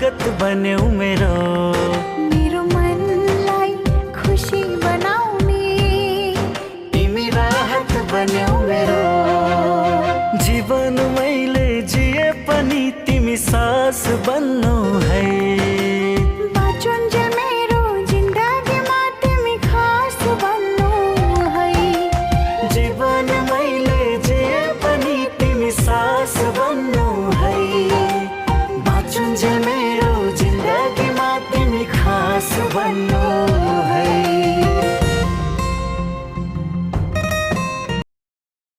स्वागत बन्यौ मेरो। मेरो मनलाई खुसी बनाउने तिमी राहत बन्यौ मेरो। जीवन मैले जिए पनि तिमी सास बन्नौ है।